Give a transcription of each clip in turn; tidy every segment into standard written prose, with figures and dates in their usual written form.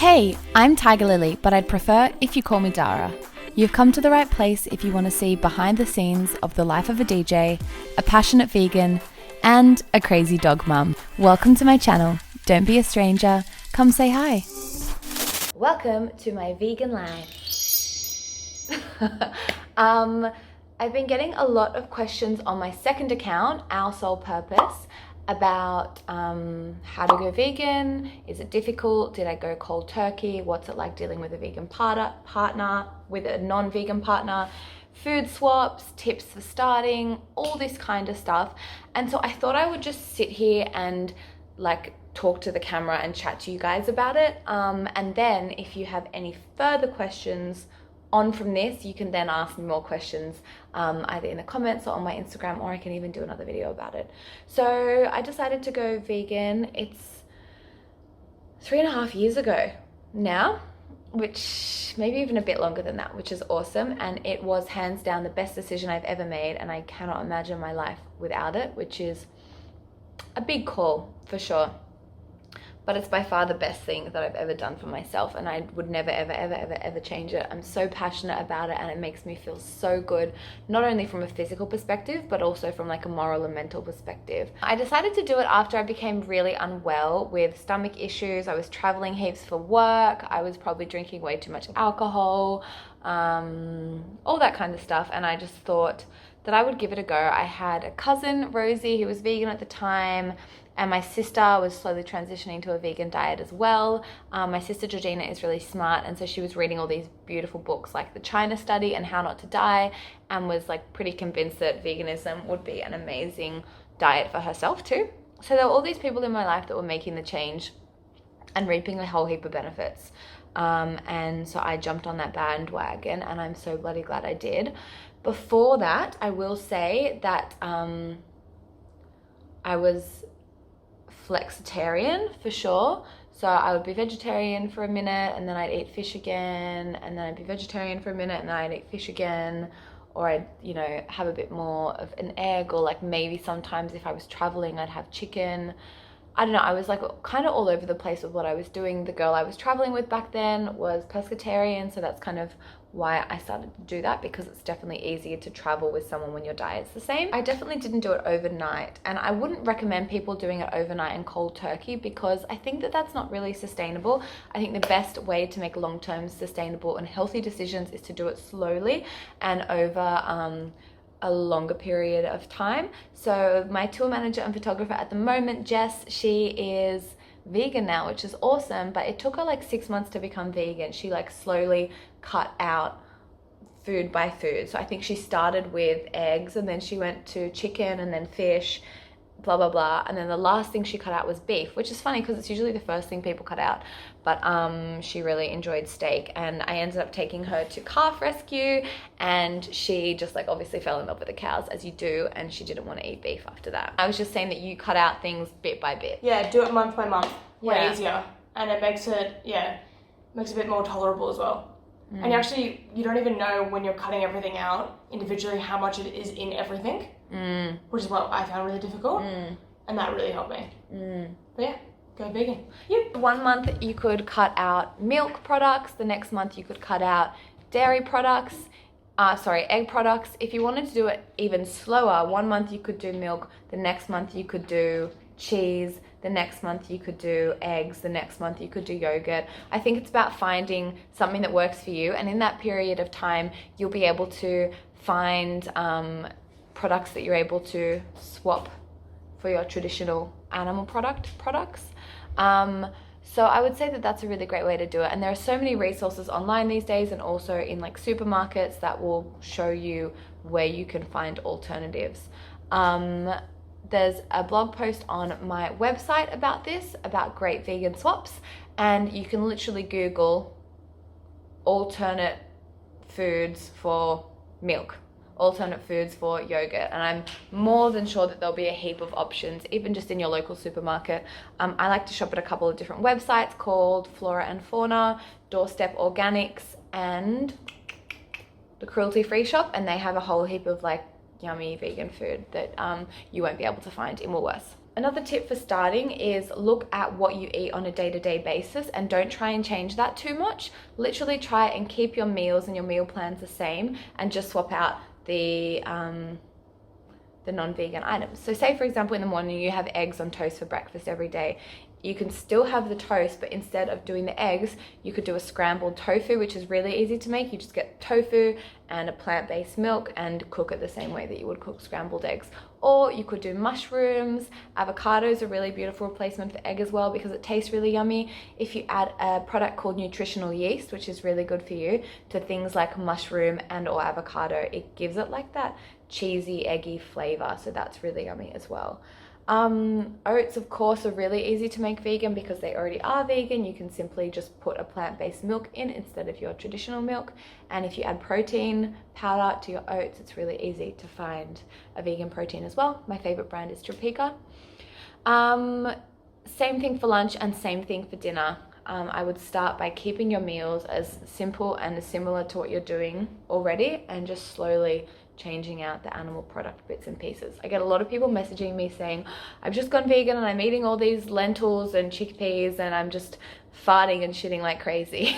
Hey, I'm Tiger Lily, but I'd prefer if you call me Dara. You've come to the right place if you want to see behind the scenes of the life of a DJ, a passionate vegan, and a crazy dog mum. Welcome to my channel. Don't be a stranger. Come say hi. Welcome to my vegan life. I've been getting a lot of questions on my second account, Our Sole Purpose, about how to go vegan. Is it difficult? Did I go cold turkey? What's it like dealing with a vegan partner, with a non-vegan partner? Food swaps, tips for starting, all this kind of stuff. And so I thought I would just sit here and talk to the camera and chat to you guys about it. And then if you have any further questions on from this, you can then ask me more questions either in the comments or on my Instagram, or I can even do another video about it. So I decided to go vegan. It's 3.5 years ago now, which maybe even a bit longer than that, which is awesome. And it was hands down the best decision I've ever made, and I cannot imagine my life without it, which is a big call for sure. But it's by far the best thing that I've ever done for myself, and I would never, ever, ever, ever, ever change it. I'm so passionate about it, and it makes me feel so good, not only from a physical perspective, but also from a moral and mental perspective. I decided to do it after I became really unwell with stomach issues. I was traveling heaps for work. I was probably drinking way too much alcohol, all that kind of stuff. And I just thought that I would give it a go. I had a cousin, Rosie, who was vegan at the time, and my sister was slowly transitioning to a vegan diet as well. My sister Georgina is really smart, and so she was reading all these beautiful books like The China Study and How Not to Die, and was pretty convinced that veganism would be an amazing diet for herself too. So there were all these people in my life that were making the change and reaping a whole heap of benefits. And so I jumped on that bandwagon, and I'm so bloody glad I did. Before that, I will say that I was flexitarian for sure. So I would be vegetarian for a minute, and then I'd eat fish again, and then I'd be vegetarian for a minute, and then I'd eat fish again, or I'd have a bit more of an egg, or maybe sometimes if I was traveling I'd have chicken. I don't know, I was kind of all over the place with what I was doing. The girl I was traveling with back then was pescatarian, so that's kind of why I started to do that, because it's definitely easier to travel with someone when your diet's the same. I definitely didn't do it overnight, and I wouldn't recommend people doing it overnight in cold turkey, because I think that that's not really sustainable. I think the best way to make long-term sustainable and healthy decisions is to do it slowly and over a longer period of time. So my tour manager and photographer at the moment, Jess, she is vegan now, which is awesome, but it took her 6 months to become vegan. She slowly cut out food by food. So I think she started with eggs, and then she went to chicken, and then fish, blah blah blah, and then the last thing she cut out was beef, which is funny because it's usually the first thing people cut out. But she really enjoyed steak, and I ended up taking her to calf rescue, and she just obviously fell in love with the cows, as you do, and she didn't want to eat beef after that. I was just saying that you cut out things bit by bit. Yeah, do it month by month. Way Yeah. easier, and it makes it makes it a bit more tolerable as well. And you don't even know when you're cutting everything out individually how much it is in everything, which is what I found really difficult, and that really helped me. But yeah, go vegan. Yep. 1 month you could cut out milk products, the next month you could cut out dairy products, egg products. If you wanted to do it even slower, 1 month you could do milk, the next month you could do cheese, the next month you could do eggs, the next month you could do yogurt. I think it's about finding something that works for you, and in that period of time you'll be able to find products that you're able to swap for your traditional animal products. So I would say that that's a really great way to do it, and there are so many resources online these days, and also in supermarkets, that will show you where you can find alternatives. There's a blog post on my website about this, about great vegan swaps, and you can literally Google alternate foods for milk, alternate foods for yogurt, and I'm more than sure that there'll be a heap of options, even just in your local supermarket. I like to shop at a couple of different websites called Flora and Fauna, Doorstep Organics, and the Cruelty Free Shop, and they have a whole heap of yummy vegan food that you won't be able to find in Woolworths. Another tip for starting is look at what you eat on a day-to-day basis and don't try and change that too much. Literally try and keep your meals and your meal plans the same and just swap out the non-vegan items. So say for example in the morning you have eggs on toast for breakfast every day. You can still have the toast, but instead of doing the eggs, you could do a scrambled tofu, which is really easy to make. You just get tofu and a plant-based milk and cook it the same way that you would cook scrambled eggs. Or you could do mushrooms. Avocado is a really beautiful replacement for egg as well because it tastes really yummy. If you add a product called nutritional yeast, which is really good for you, to things like mushroom and or avocado, it gives it like that cheesy, eggy flavor. So that's really yummy as well. Oats, of course, are really easy to make vegan because they already are vegan. You can simply just put a plant-based milk in instead of your traditional milk. And if you add protein powder to your oats, it's really easy to find a vegan protein as well. My favorite brand is Tropika. Same thing for lunch and same thing for dinner. I would start by keeping your meals as simple and as similar to what you're doing already and just slowly changing out the animal product bits and pieces. I get a lot of people messaging me saying, I've just gone vegan and I'm eating all these lentils and chickpeas and I'm just farting and shitting like crazy.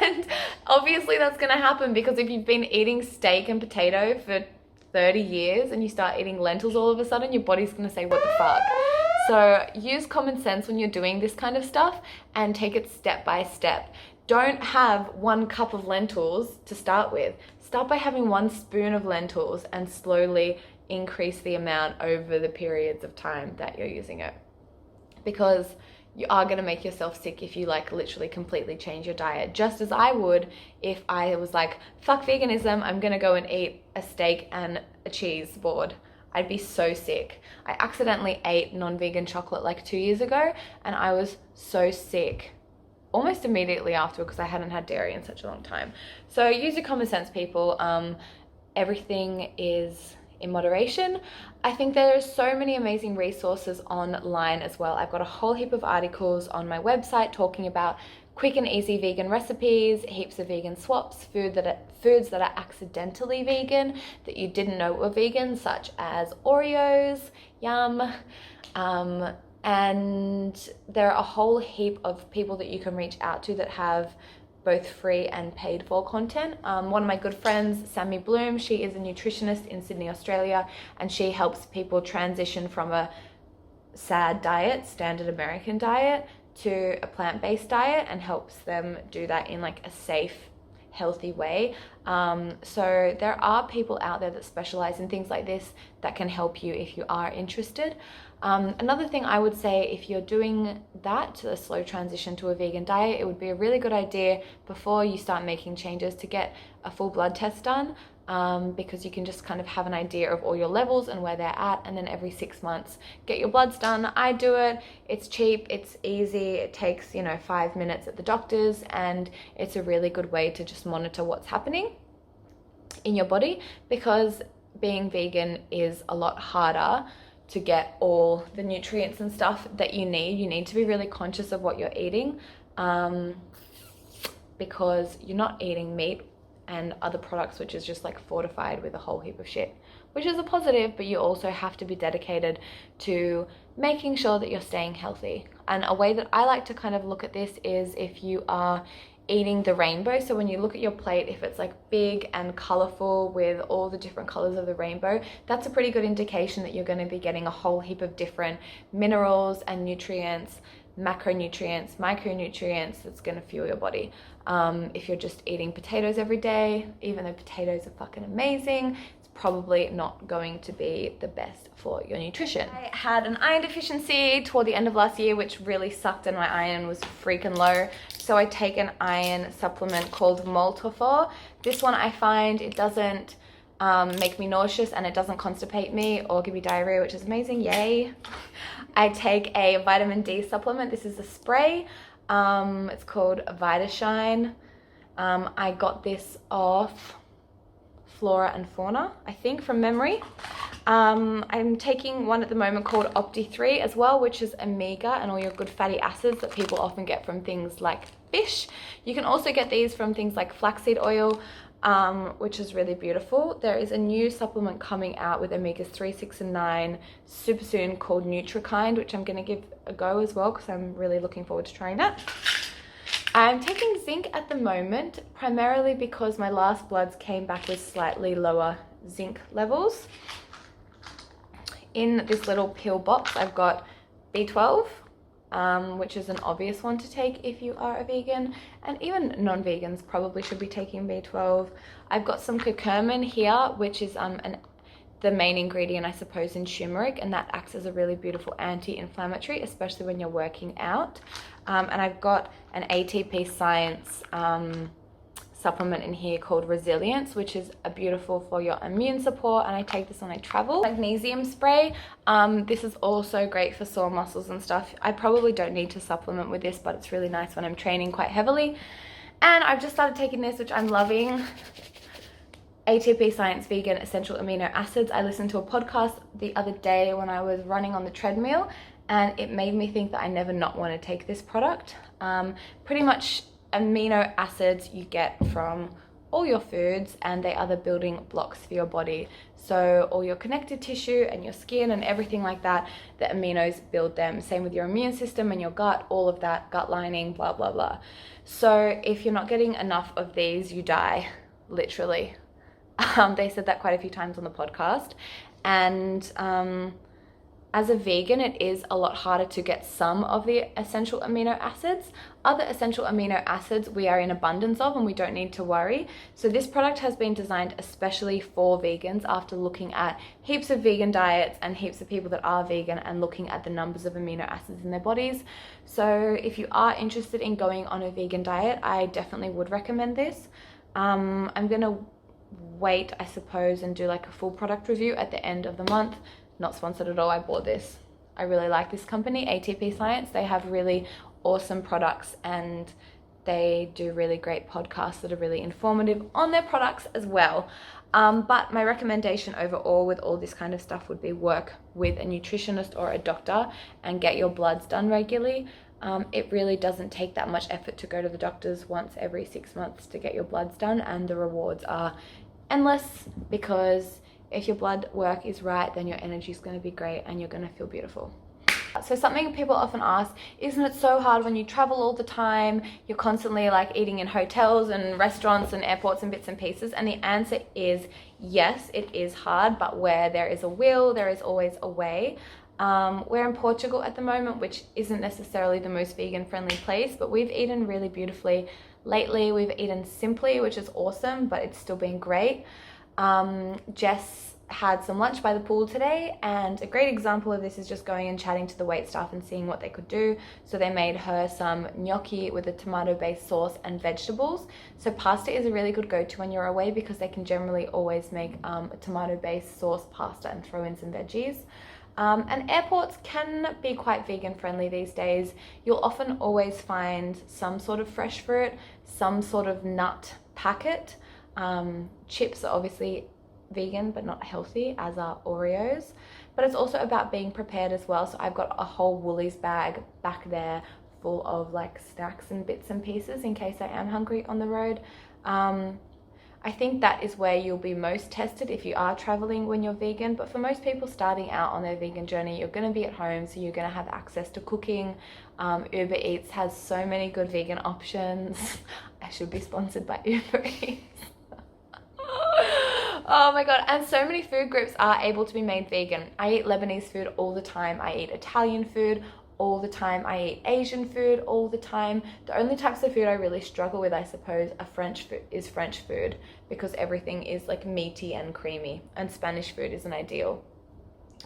And obviously that's gonna happen because if you've been eating steak and potato for 30 years and you start eating lentils all of a sudden, your body's gonna say, what the fuck? So use common sense when you're doing this kind of stuff and take it step by step. Don't have 1 cup of lentils to start with. Start by having 1 spoon of lentils and slowly increase the amount over the periods of time that you're using it. Because you are going to make yourself sick if you like literally completely change your diet. Just as I would if I was like, fuck veganism, I'm going to go and eat a steak and a cheese board. I'd be so sick. I accidentally ate non-vegan chocolate like 2 years ago and I was so sick almost immediately after because I hadn't had dairy in such a long time. So use your common sense, people. Everything is in moderation. I think there are so many amazing resources online as well. I've got a whole heap of articles on my website talking about quick and easy vegan recipes, heaps of vegan swaps, foods that are accidentally vegan that you didn't know were vegan, such as Oreos, yum. And there are a whole heap of people that you can reach out to that have both free and paid for content. One of my good friends, Sammy Bloom, she is a nutritionist in Sydney, Australia, and she helps people transition from a SAD diet, standard American diet, to a plant-based diet and helps them do that in like a safe, healthy way. So there are people out there that specialize in things like this that can help you if you are interested. Another thing I would say, if you're doing that, a slow transition to a vegan diet, it would be a really good idea before you start making changes to get a full blood test done, because you can just kind of have an idea of all your levels and where they're at, and then every 6 months get your bloods done. I do it. It's cheap, it's easy, it takes 5 minutes at the doctor's, and it's a really good way to just monitor what's happening in your body, because being vegan is a lot harder to get all the nutrients and stuff that you need. You need to be really conscious of what you're eating, because you're not eating meat and other products which is just like fortified with a whole heap of shit, which is a positive, but you also have to be dedicated to making sure that you're staying healthy. And a way that I like to kind of look at this is if you are eating the rainbow. So when you look at your plate, if it's like big and colorful with all the different colors of the rainbow, that's a pretty good indication that you're going to be getting a whole heap of different minerals and nutrients, macronutrients, micronutrients that's going to fuel your body. If you're just eating potatoes every day, even though potatoes are fucking amazing, it's probably not going to be the best for your nutrition. I had an iron deficiency toward the end of last year, which really sucked, and my iron was freaking low. So I take an iron supplement called Multifor. This one, I find it doesn't make me nauseous and it doesn't constipate me or give me diarrhea, which is amazing. Yay. I take a vitamin D supplement. This is a spray. It's called VitaShine. I got this off Flora and Fauna, I think, from memory. I'm taking one at the moment called Opti3 as well, which is omega and all your good fatty acids that people often get from things like fish. You can also get these from things like flaxseed oil, which is really beautiful. There is a new supplement coming out with omegas 3, 6 and 9 super soon called NutriKind, which I'm going to give a go as well because I'm really looking forward to trying that. I'm taking zinc at the moment, primarily because my last bloods came back with slightly lower zinc levels. In this little pill box, I've got B12, which is an obvious one to take if you are a vegan, and even non-vegans probably should be taking B12. I've got some curcumin here, which is the main ingredient, I suppose, in turmeric, and that acts as a really beautiful anti-inflammatory, especially when you're working out. And I've got an ATP Science supplement in here called Resilience, which is beautiful for your immune support, and I take this when I travel. Magnesium spray. This is also great for sore muscles and stuff. I probably don't need to supplement with this, but it's really nice when I'm training quite heavily. And I've just started taking this, which I'm loving. ATP Science Vegan Essential Amino Acids. I listened to a podcast the other day when I was running on the treadmill, and it made me think that I never not want to take this product. Pretty much amino acids you get from all your foods, and they are the building blocks for your body. So all your connective tissue and your skin and everything like that, the aminos build them. Same with your immune system and your gut, all of that, gut lining, blah, blah, blah. So if you're not getting enough of these, you die, literally. They said that quite a few times on the podcast. And as a vegan, it is a lot harder to get some of the essential amino acids. Other essential amino acids we are in abundance of and we don't need to worry. So this product has been designed especially for vegans after looking at heaps of vegan diets and heaps of people that are vegan and looking at the numbers of amino acids in their bodies. So if you are interested in going on a vegan diet, I definitely would recommend this. I'm gonna wait, I suppose, and do like a full product review at the end of the month. Not sponsored at all. I bought this. I really like this company, ATP Science. They have really awesome products and they do really great podcasts that are really informative on their products as well. But my recommendation overall with all this kind of stuff would be work with a nutritionist or a doctor and get your bloods done regularly. It really doesn't take that much effort to go to the doctors once every 6 months to get your bloods done, and the rewards are endless because if your blood work is right, then your energy is going to be great and you're going to feel beautiful. So something people often ask, isn't it so hard when you travel all the time? You're constantly like eating in hotels and restaurants and airports and bits and pieces. And the answer is yes, it is hard, but where there is a will, there is always a way. We're in Portugal at the moment, which isn't necessarily the most vegan friendly place, but we've eaten really beautifully. Lately, we've eaten simply, which is awesome, but it's still been great. Jess had some lunch by the pool today, and a great example of this is just going and chatting to the wait staff and seeing what they could do. So they made her some gnocchi with a tomato-based sauce and vegetables. So pasta is a really good go-to when you're away because they can generally always make a tomato-based sauce pasta and throw in some veggies. And airports can be quite vegan friendly these days. You'll often always find some sort of fresh fruit, some sort of nut packet. Chips are obviously vegan but not healthy, as are Oreos, but it's also about being prepared as well. So I've got a whole Woolies bag back there full of like snacks and bits and pieces in case I am hungry on the road. I think that is where you'll be most tested if you are traveling when you're vegan, but for most people starting out on their vegan journey, you're going to be at home, so you're going to have access to cooking. Uber Eats has so many good vegan options. I should be sponsored by Uber Eats. Oh my god, and so many food groups are able to be made vegan. I eat Lebanese food all the time. I eat Italian food all the time. I eat Asian food all the time. The only types of food I really struggle with, I suppose, are French food because everything is like meaty and creamy, and Spanish food isn't ideal.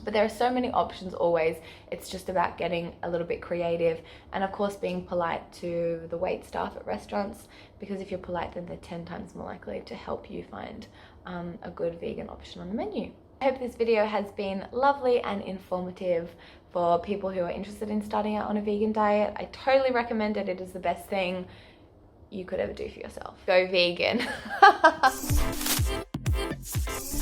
But there are so many options always. It's just about getting a little bit creative and of course being polite to the wait staff at restaurants, because if you're polite then they're 10 times more likely to help you find a good vegan option on the menu. I hope this video has been lovely and informative for people who are interested in starting out on a vegan diet. I totally recommend it. It is the best thing you could ever do for yourself. Go vegan. it.